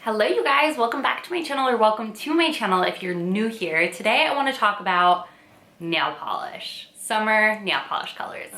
Hello you guys, welcome back to my channel, or welcome to my channel if you're new here. Today I want to talk about nail polish, summer nail polish colors.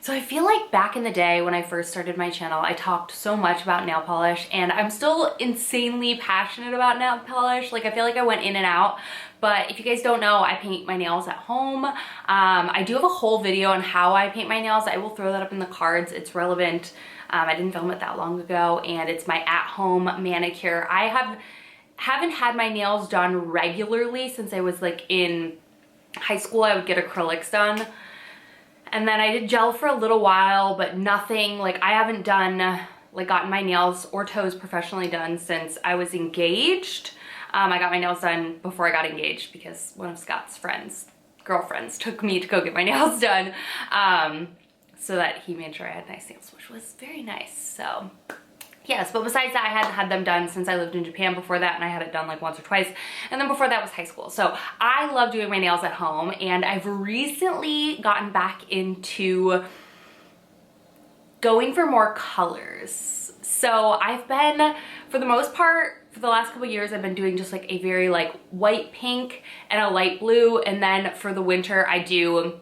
So I feel like back in the day when I first started my channel, I talked so much about nail polish, and I'm still insanely passionate about nail polish. Like, I feel like I went in and out, but if you guys don't know, I paint my nails at home. I do have a whole video on how I paint my nails. I will throw that up in the cards. It's relevant. I didn't film it that long ago, and it's my at-home manicure. I haven't had my nails done regularly since I was like in high school. I would get acrylics done. And then I did gel for a little while, but nothing, like I haven't done, like gotten my nails or toes professionally done since I was engaged. I got my nails done before I got engaged because one of Scott's girlfriends took me to go get my nails done. So that he made sure I had nice nails, which was very nice. So yes, but besides that, I hadn't had them done since I lived in Japan before that, and I had it done like once or twice. And then before that was high school. So I love doing my nails at home, and I've recently gotten back into going for more colors. So I've been, for the most part, for the last couple years, I've been doing just like a very like white pink and a light blue. And then for the winter, I do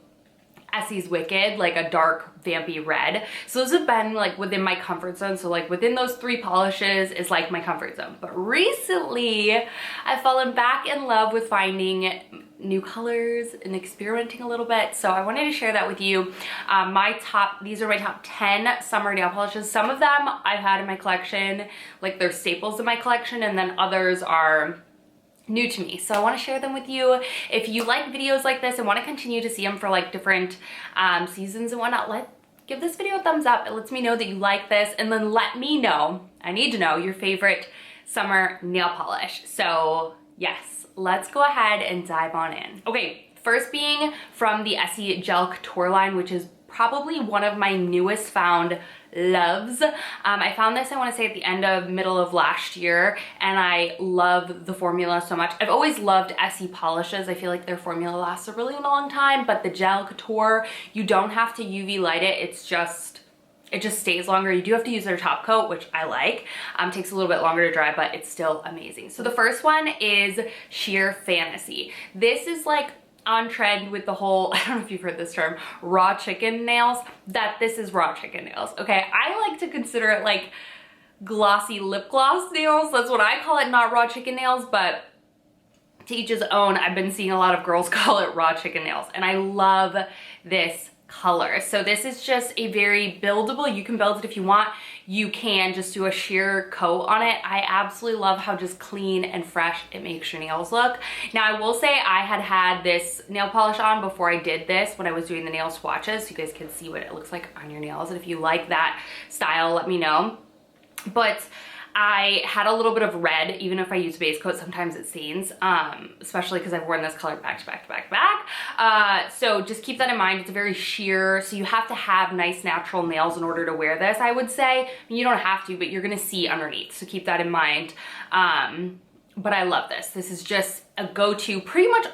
Essie's Wicked, like a dark vampy red. So those have been like within my comfort zone. So like within those three polishes is like my comfort zone. But recently I've fallen back in love with finding new colors and experimenting a little bit. So I wanted to share that with you. These are my top 10 summer nail polishes. Some of them I've had in my collection, like they're staples in my collection, and then others are new to me. So I want to share them with you. If you like videos like this and want to continue to see them for like different seasons and whatnot, give this video a thumbs up. It lets me know that you like this, and then let me know, I need to know your favorite summer nail polish. So yes, let's go ahead and dive on in. Okay, first being from the Essie Gel Couture line, which is probably one of my newest found loves. I found this, I want to say, at the middle of last year, and I love the formula so much. I've always loved Essie polishes. I feel like their formula lasts a really long time, but the Gel Couture, you don't have to UV light it. It just stays longer. You do have to use their top coat, which I like. Takes a little bit longer to dry, but it's still amazing. So the first one is Sheer Fantasy. This is like on trend with the whole, I don't know if you've heard this term, raw chicken nails, that this is raw chicken nails, okay? I like to consider it like glossy lip gloss nails. That's what I call it, not raw chicken nails, but to each his own. I've been seeing a lot of girls call it raw chicken nails, and I love this color. So this is just a very buildable, you can build it if you want. You can just do a sheer coat on it. I absolutely love how just clean and fresh it makes your nails look. Now I will say I had this nail polish on before I did this when I was doing the nail swatches, so you guys can see what it looks like on your nails. And if you like that style, let me know. But I had a little bit of red. Even if I use base coat, sometimes it stains, especially because I've worn this color back to back to back to back. So just keep that in mind. It's a very sheer, so you have to have nice natural nails in order to wear this, I would say. I mean, you don't have to, but you're gonna see underneath, so keep that in mind. But I love this. This is just a go-to pretty much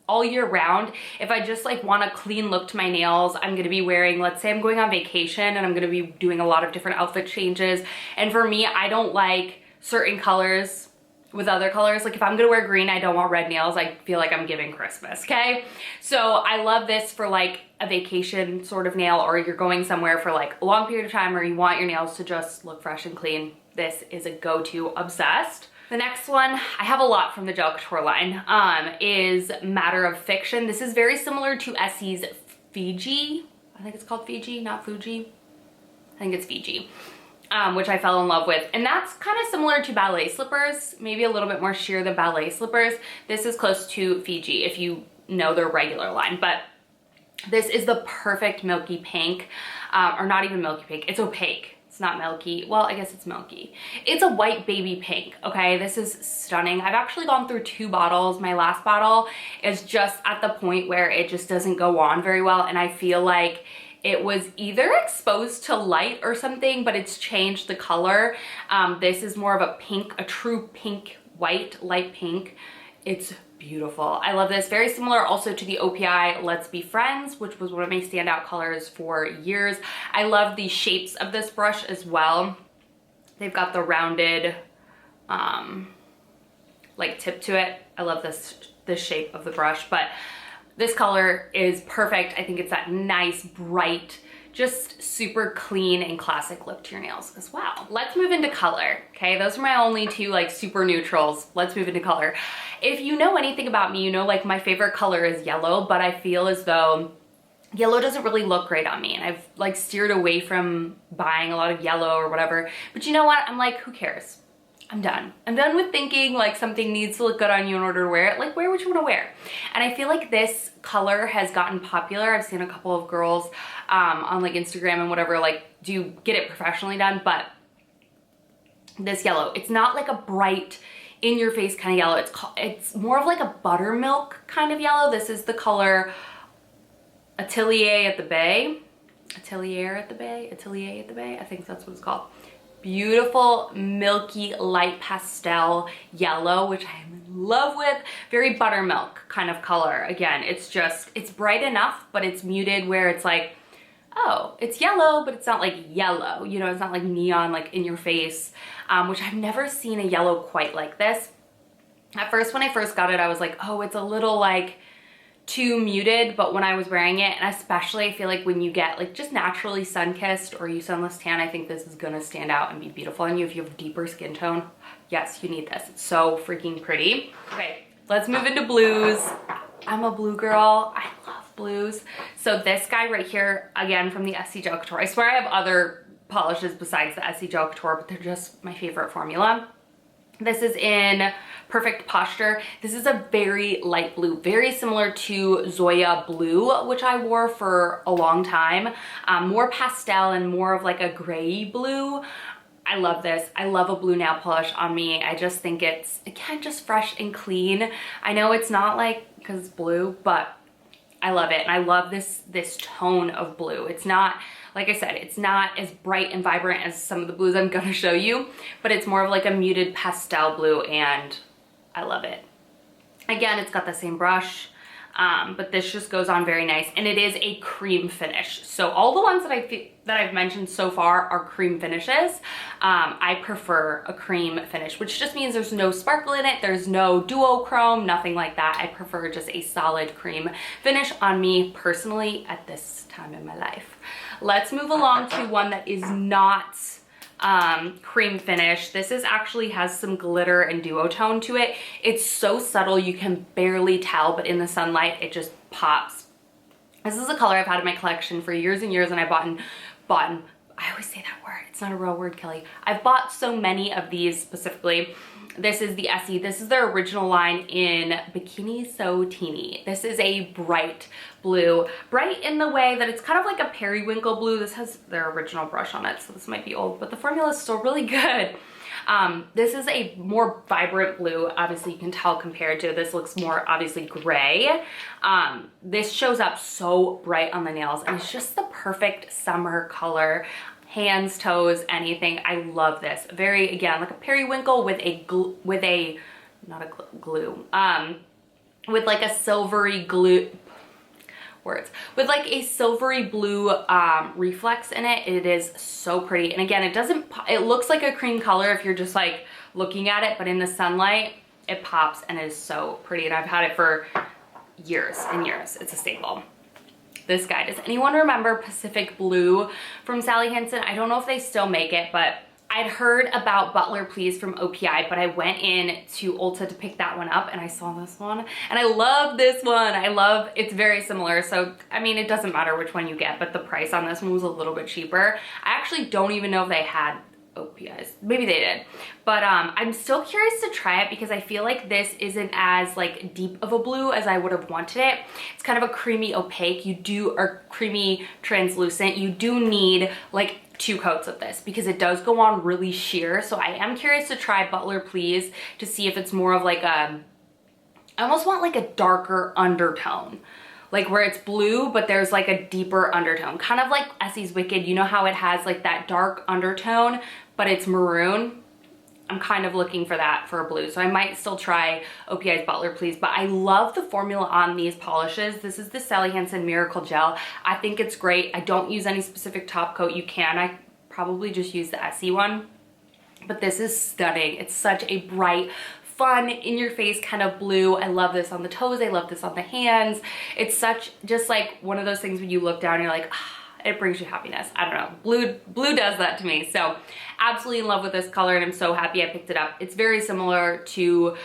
all year round. If I just like want a clean look to my nails, I'm gonna be wearing, let's say I'm going on vacation and I'm gonna be doing a lot of different outfit changes. And for me, I don't like certain colors with other colors. Like if I'm gonna wear green, I don't want red nails. I feel like I'm giving Christmas, okay? So I love this for like a vacation sort of nail, or you're going somewhere for like a long period of time, or you want your nails to just look fresh and clean. This is a go-to. Obsessed. The next one, I have a lot from the Gel Couture line, is Matter of Fiction. This is very similar to Essie's Fiji. I think it's called Fiji, not Fuji. I think it's Fiji, which I fell in love with. And that's kind of similar to ballet slippers, maybe a little bit more sheer than ballet slippers. This is close to Fiji if you know their regular line, but this is the perfect milky pink, or not even milky pink, it's opaque. It's not milky. Well, I guess it's milky. It's a white baby pink, okay? This is stunning. I've actually gone through 2 bottles. My last bottle is just at the point where it just doesn't go on very well, and I feel like it was either exposed to light or something, but it's changed the color. This is more of a pink, a true pink white, light pink. It's beautiful. I love this. Very similar also to the OPI Let's Be Friends, which was one of my standout colors for years. I love the shapes of this brush as well. They've got the rounded like tip to it. I love this shape of the brush, but this color is perfect. I think it's that nice, bright, just super clean and classic look to your nails as well. Let's move into color, okay? Those are my only two like super neutrals. Let's move into color. If you know anything about me, you know like my favorite color is yellow, but I feel as though yellow doesn't really look great on me, and I've like steered away from buying a lot of yellow or whatever. But you know what? I'm like, who cares? I'm done. I'm done with thinking like something needs to look good on you in order to wear it. Like, wear what you want to wear. And I feel like this color has gotten popular. I've seen a couple of girls on like Instagram and whatever, like do get it professionally done, but this yellow, it's not like a bright in your face kind of yellow. It's more of like a buttermilk kind of yellow. This is the color Atelier at the Bay. Atelier at the Bay? Atelier at the Bay? I think that's what it's called. Beautiful, milky, light pastel yellow, which I am in love with. Very buttermilk kind of color. Again, it's bright enough, but it's muted where it's like, oh, it's yellow, but it's not like yellow. You know, it's not like neon, like in your face, which I've never seen a yellow quite like this. At first, when I first got it, I was like, oh, it's a little like too muted, but when I was wearing it, and especially I feel like when you get like just naturally sun-kissed or you sunless tan, I think this is gonna stand out and be beautiful on you. If you have deeper skin tone, yes, you need this. It's so freaking pretty. Okay, let's move into blues. I'm a blue girl. I love blues. So this guy right here, again from the Essie Gel Couture. I swear I have other polishes besides the Essie Gel Couture, but they're just my favorite formula. This is in Perfect Posture. This is a very light blue, very similar to Zoya Blue, which I wore for a long time. More pastel and more of like a gray blue. I love this. I love a blue nail polish on me. I just think it's, again, just fresh and clean. I know it's not like, because it's blue, but I love it. And I love this tone of blue. It's not, like I said, it's not as bright and vibrant as some of the blues I'm gonna show you, but it's more of like a muted pastel blue, and I love it. Again, it's got the same brush, but this just goes on very nice, and it is a cream finish. So all the ones that I've mentioned so far are cream finishes. I prefer a cream finish, which just means there's no sparkle in it, there's no duochrome, nothing like that. I prefer just a solid cream finish on me personally at this time in my life. Let's move along to one that is not cream finish. This actually has some glitter and duotone to it. It's so subtle you can barely tell, but in the sunlight it just pops. This is a color I've had in my collection for years and years, and I bought, I always say that word, it's not a real word, Kelly. I've bought so many of these specifically. This is the Essie. This is their original line in Bikini So Teeny. This is a bright blue. Bright in the way that it's kind of like a periwinkle blue. This has their original brush on it, so this might be old, but the formula is still really good. This is a more vibrant blue. Obviously, you can tell compared to this looks more obviously gray. This shows up so bright on the nails, and it's just the perfect summer color. Hands, toes, anything. I love this. Very, again, like a periwinkle with like a silvery glue, with like a silvery blue reflex in it. It is so pretty. And again, it looks like a cream color if you're just like looking at it, but in the sunlight, it pops and it is so pretty. And I've had it for years and years. It's a staple. This guy, does anyone remember Pacific Blue from Sally Hansen? I don't know if they still make it, but I'd heard about Butler Please from OPI, but I went in to Ulta to pick that one up, and I saw this one, and I love this one. It's very similar, so I mean, it doesn't matter which one you get, but the price on this one was a little bit cheaper. I actually don't even know if they had OPIs. Maybe they did, but I'm still curious to try it because I feel like this isn't as like deep of a blue as I would have wanted it. It's kind of a creamy opaque, or creamy translucent. You do need like 2 coats of this because it does go on really sheer. So I am curious to try Butler Please to see if it's more of like I almost want like a darker undertone, like where it's blue, but there's like a deeper undertone, kind of like Essie's Wicked. You know how it has like that dark undertone, but it's maroon? I'm kind of looking for that for a blue. So I might still try OPI's Butler Please, but I love the formula on these polishes. This is the Sally Hansen Miracle Gel. I think it's great. I don't use any specific top coat. You can, I probably just use the Essie one, but this is stunning. It's such a bright, fun, in-your-face kind of blue. I love this on the toes. I love this on the hands. It's such just like one of those things when you look down and you're like, ah, it brings you happiness. I don't know. Blue does that to me. So absolutely in love with this color, and I'm so happy I picked it up. It's very similar to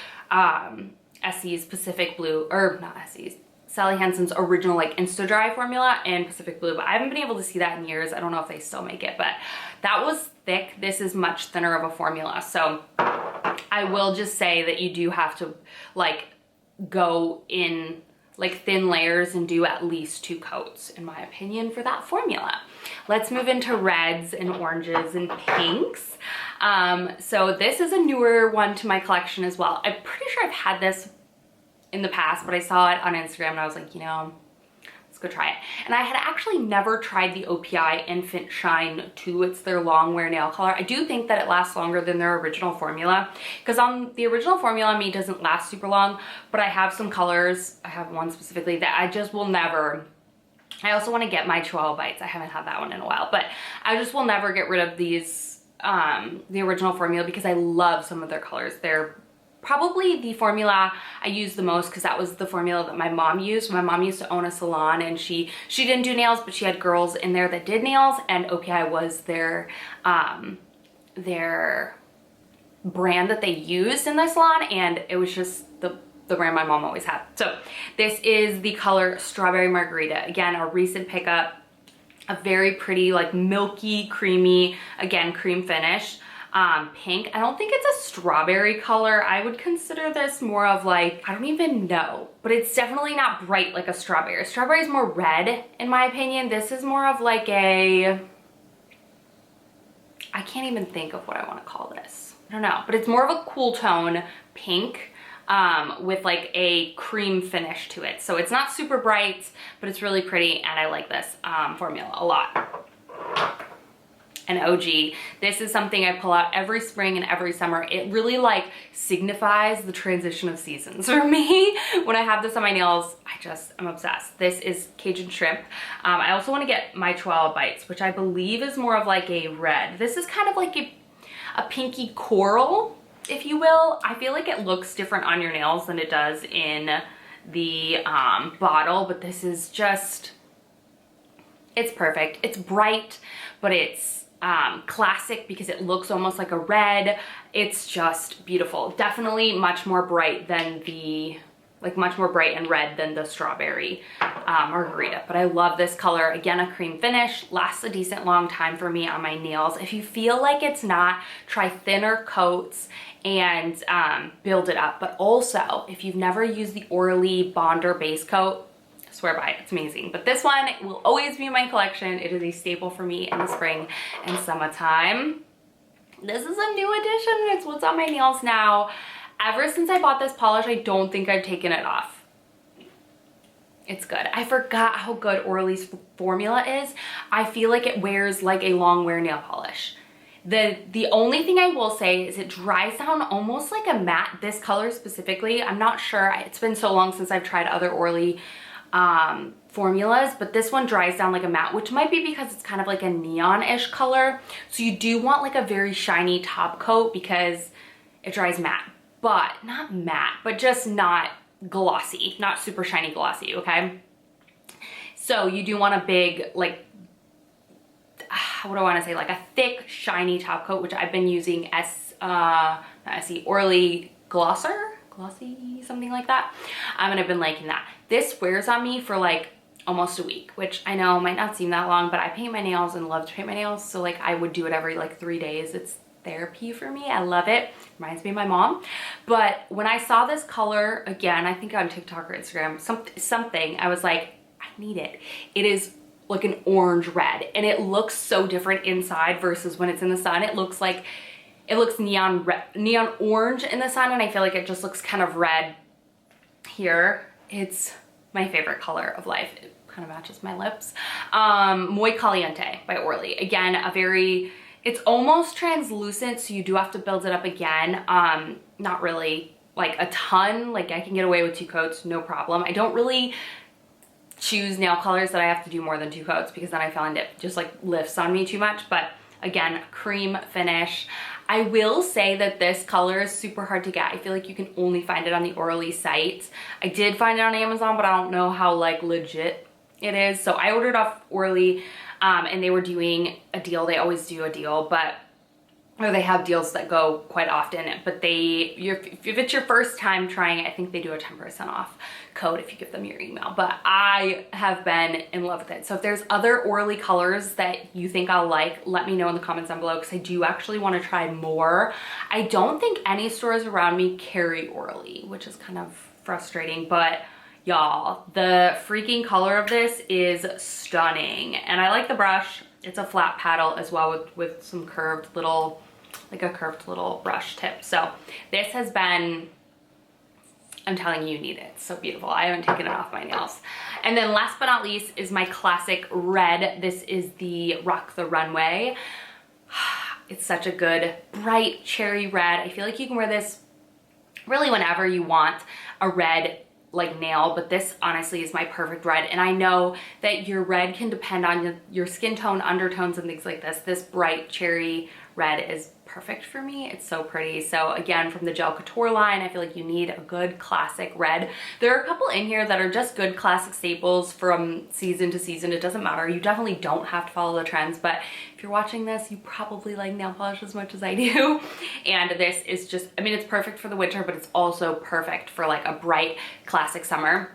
Essie's Pacific Blue, or not Essie's, Sally Hansen's original like Insta Dry formula and Pacific Blue, but I haven't been able to see that in years. I don't know if they still make it, but that was thick. This is much thinner of a formula. So I will just say that you do have to like go in like thin layers and do at least 2 coats, in my opinion, for that formula. Let's move into reds and oranges and pinks. So this is a newer one to my collection as well. I'm pretty sure I've had this in the past, but I saw it on Instagram and I was like, you know, let's go try it. And I had actually never tried the OPI Infant Shine 2. It's their long wear nail color. I do think that it lasts longer than their original formula, because on the original formula on me, it doesn't last super long, but I have some colors. I have one specifically that I just will never. I also want to get my Chihuahua Bites. I haven't had that one in a while, but I just will never get rid of these, the original formula, because I love some of their colors. They're probably the formula I use the most, because that was the formula that my mom used. My mom used to own a salon, and she didn't do nails, but she had girls in there that did nails, and OPI was their brand that they used in the salon, and it was just the brand my mom always had. So this is the color Strawberry Margarita. Again, a recent pickup, a very pretty, like milky, creamy, again, cream finish. Pink. I don't think it's a strawberry color. I would consider this more of like, I don't even know, but it's definitely not bright like a strawberry. Strawberry is more red in my opinion. This is more of like a, I can't even think of what I want to call this. I don't know, but it's more of a cool tone pink with like a cream finish to it. So it's not super bright, but it's really pretty, and I like this formula a lot. An OG. This is something I pull out every spring and every summer. It really like signifies the transition of seasons for me. When I have this on my nails, I'm obsessed. This is Cajun Shrimp. I also want to get my Chihuahua Bites, which I believe is more of like a red. This is kind of like a pinky coral, if you will. I feel like it looks different on your nails than it does in the bottle, but this is just, it's perfect. It's bright, but it's classic because it looks almost like a red. It's just beautiful. Definitely much more bright than the, like much more bright and red than the Strawberry Margarita. But I love this color. Again, a cream finish, lasts a decent long time for me on my nails. If you feel like it's not, try thinner coats and build it up. But also, if you've never used the Orly Bonder base coat, swear by it, it's amazing. But this one will always be in my collection. It is a staple for me in the spring and summertime. This is a new addition. It's what's on my nails now. Ever since I bought this polish, I don't think I've taken it off. It's good. I forgot how good Orly's formula is. I feel like it wears like a long wear nail polish. The only thing I will say is it dries down almost like a matte. This color specifically, I'm not sure. It's been so long since I've tried other Orly formulas, but this one dries down like a matte, which might be because it's kind of like a neon-ish color. So you do want like a very shiny top coat because it dries matte, but not matte, but just not glossy, not super shiny glossy, okay? So you do want a big, like, what do I want to say, like a thick, shiny top coat, which I've been using not Essie, Orly Glossy, something like that. And I've been liking that. This wears on me for like almost a week, which I know might not seem that long, but I paint my nails and love to paint my nails. So like I would do it every like 3 days. It's therapy for me. I love it. Reminds me of my mom. But when I saw this color again, I think on TikTok or Instagram, something, I was like, I need it. It is like an orange red, and it looks so different inside versus when it's in the sun. It looks like, it looks neon orange in the sun, and I feel like it just looks kind of red here. It's my favorite color of life. It kind of matches my lips. Muy Caliente by Orly. Again, It's almost translucent, so you do have to build it up again. Not really like a ton, like I can get away with 2 coats, no problem. I don't really choose nail colors that I have to do more than 2 coats because then I find it just like lifts on me too much. But again, cream finish. I will say that this color is super hard to get. I feel like you can only find it on the Orly site. I did find it on Amazon, but I don't know how like legit it is. So I ordered off Orly and they were doing a deal. They always do a deal, or they have deals that go quite often, but if it's your first time trying it, I think they do a 10% off code if you give them your email. But I have been in love with it. So if there's other Orly colors that you think I'll like, let me know in the comments down below because I do actually want to try more. I don't think any stores around me carry Orly, which is kind of frustrating, but y'all, the freaking color of this is stunning. And I like the brush. It's a flat paddle as well with some curved little, like a curved little brush tip. So this has been, I'm telling you, need it. It's so beautiful. I haven't taken it off my nails. And then last but not least is my classic red. This is the Rock the Runway. It's such a good bright cherry red. I feel like you can wear this really whenever you want a red like nail, but this honestly is my perfect red. And I know that your red can depend on your skin tone, undertones, and things like this. This bright cherry red is perfect for me. It's so pretty. So again, from the Gel Couture line, I feel like you need a good classic red. There are a couple in here that are just good classic staples from season to season. It doesn't matter. You definitely don't have to follow the trends, but if you're watching this, you probably like nail polish as much as I do. And this is just, I mean, it's perfect for the winter, but it's also perfect for like a bright classic summer.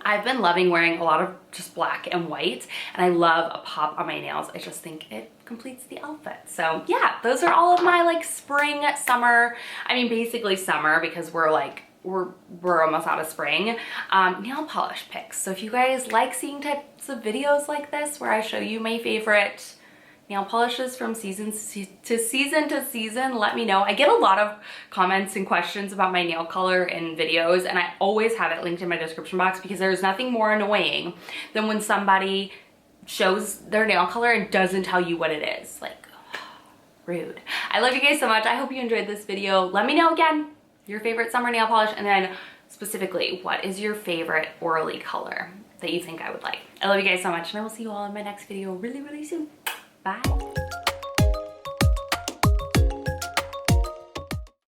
I've been loving wearing a lot of just black and white, and I love a pop on my nails. I just think it completes the outfit. So yeah, those are all of my like spring, summer, I mean basically summer because we're almost out of spring, nail polish picks. So if you guys like seeing types of videos like this where I show you my favorite nail polishes from season to season, let me know. I get a lot of comments and questions about my nail color in videos, and I always have it linked in my description box because there's nothing more annoying than when somebody shows their nail color and doesn't tell you what it is. Like, rude. I love you guys so much. I hope you enjoyed this video. Let me know again your favorite summer nail polish, and then specifically, what is your favorite Orly color that you think I would like? I love you guys so much, and I will see you all in my next video really, really soon. Bye.